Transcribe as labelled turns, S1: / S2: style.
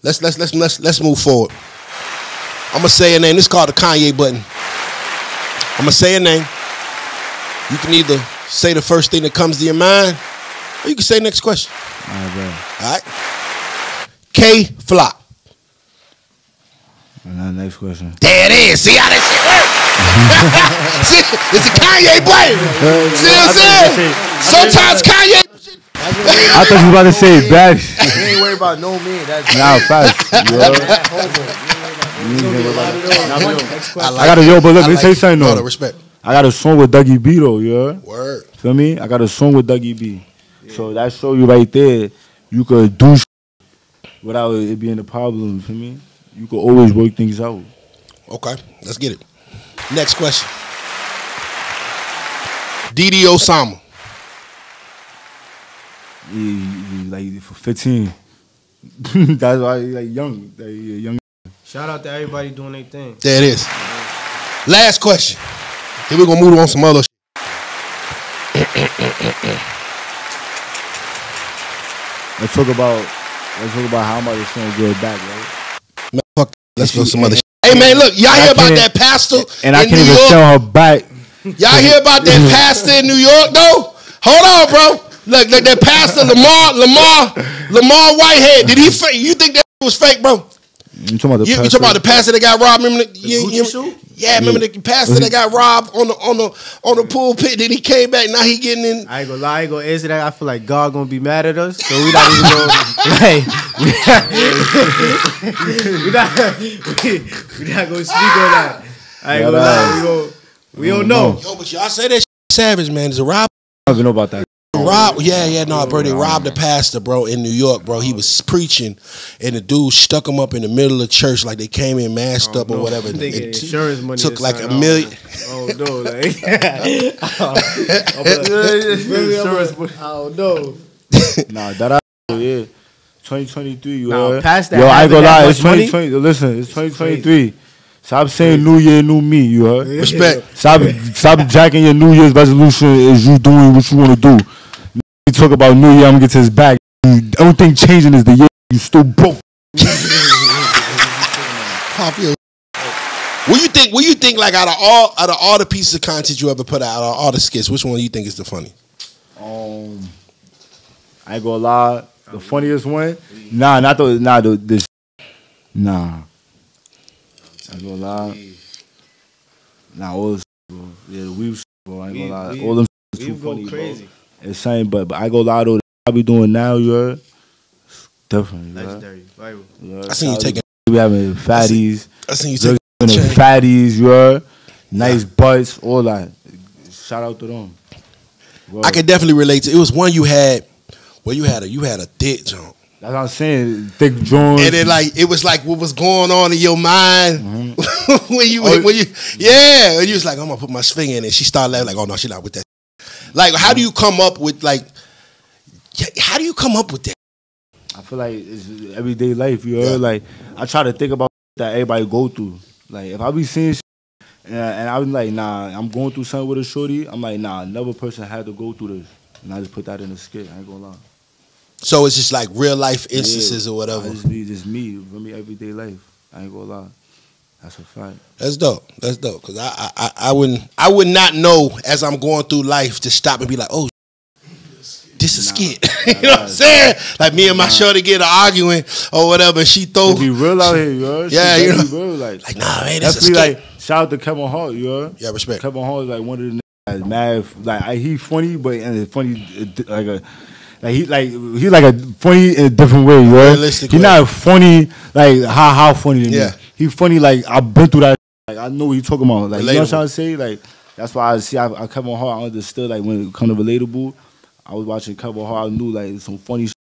S1: Let's move forward. I'm gonna say a name. This is called the Kanye button. I'm gonna say a name. You can either say the first thing that comes to your mind, or you can say next question.
S2: All right, bro.
S1: All right. K Flop.
S2: Next question.
S1: There it is. See how that shit works? See, it's a Kanye button. See what I'm saying? Sometimes Kanye.
S2: I thought you were about to say bad.
S3: You ain't worried about no man. That's
S2: nah, facts. I got a but look, let me say something though.
S1: Respect.
S2: I got a song with Dougie B though, yeah.
S1: Word.
S2: Feel me? I got a song with Dougie B. Yeah. So that show you right there, you could do without it being a problem. Feel me? You could always work things out.
S1: Okay, let's get it. Next question. DD Osama.
S2: He like for 15. That's why he like young. Like, young.
S3: Shout out to everybody doing their thing.
S1: There it is. Last question. Then we're gonna move on some other shit.
S2: Let's talk about how much it's gonna get back, right?
S1: Man, fuck. Let's go some other shit. Hey man, look, y'all hear about that pastor
S2: and I
S1: in
S2: can't
S1: New
S2: even
S1: York?
S2: sell her back.
S1: Y'all hear about that pastor in New York though? Hold on, bro. Look, that pastor Lamor Whitehead. Did he fake? You think that was fake, bro?
S2: You talking
S1: about the pastor that got robbed? Remember remember the pastor that got robbed on the pulpit? Then he came back. Now he getting in.
S3: I ain't gonna lie. I ain't gonna answer that. I feel like God gonna be mad at us, so we not even gonna we not gonna speak on that. I ain't gonna lie. We don't know.
S1: Yo, but y'all say that shit savage, man. Is a rob?
S2: I don't even know about that.
S1: Bro, they robbed the pastor, bro, in New York, bro. He was preaching, and the dude stuck him up in the middle of church like they came in massed up or whatever.
S3: Insurance money
S1: took like $1 million.
S3: Oh no, like insurance money. I don't know.
S2: Nah, that yeah. 2023, you
S3: nah, past that.
S2: Yo, I ain't gonna lie. It's 2020. Listen, it's 2023. Stop saying New Year, new me. You heard?
S1: Respect.
S2: Stop jacking your New Year's resolution as you doing what you want to do. You talk about New Year, I'm gonna get to his back. Everything changing is the year you still broke.
S1: What you think? Like out of all the pieces of content you ever put out of all the skits, which one do you think is the funny?
S2: I ain't gonna lie. The funniest one? Nah. I ain't gonna lie. Nah, all this bro. Yeah, the weave bro. I ain't gonna lie. All them too funny, crazy. Bro. It's same, but I go lie though. I be doing now, you heard? It's different.
S3: Legendary.
S1: I seen you taking.
S2: We having fatties.
S1: I seen you taking
S2: fatties, you heard? Nice butts, all that. Shout out to them. Bro.
S1: I can definitely relate to. It was one you had where you had a thick jump.
S2: That's what I'm saying, thick joints.
S1: And then it was like what was going on in your mind when you and you was like, I'm gonna put my finger in it. She started laughing like, oh no, she not with that. Like, how do you come up with that?
S2: I feel like it's everyday life, you heard? Like, I try to think about that everybody go through. Like, if I be seeing shit, and I was like, nah, I'm going through something with a shorty, I'm like, nah, another person had to go through this. And I just put that in the skit, I ain't gonna lie.
S1: So it's just like real life instances or whatever.
S2: Just me, for me, everyday life. I ain't gonna lie. That's a fact.
S1: That's dope. Cause I would not know as I'm going through life to stop and be like, oh, this is a skit. You know what I'm saying? Like me and my shorty get arguing or whatever. And she throw.
S2: Be real out here, you heard?
S1: Yeah, you know.
S2: Real, like
S1: nah, man, this is a skit.
S2: Like, shout out to Kevin Hart, you heard?
S1: Yeah, respect.
S2: Kevin Hart is like one of the niggas mad. Like he funny, but funny he's like a funny in a different way, you heard? He not funny like how funny to me.
S1: Yeah.
S2: He funny like I've been through that. Like I know what he's talking about. Like relatable. You know what I'm trying to say? Like that's why I see I Kevin Hart. I understood like when it come to relatable. I was watching Kevin Hart. I knew like some funny shit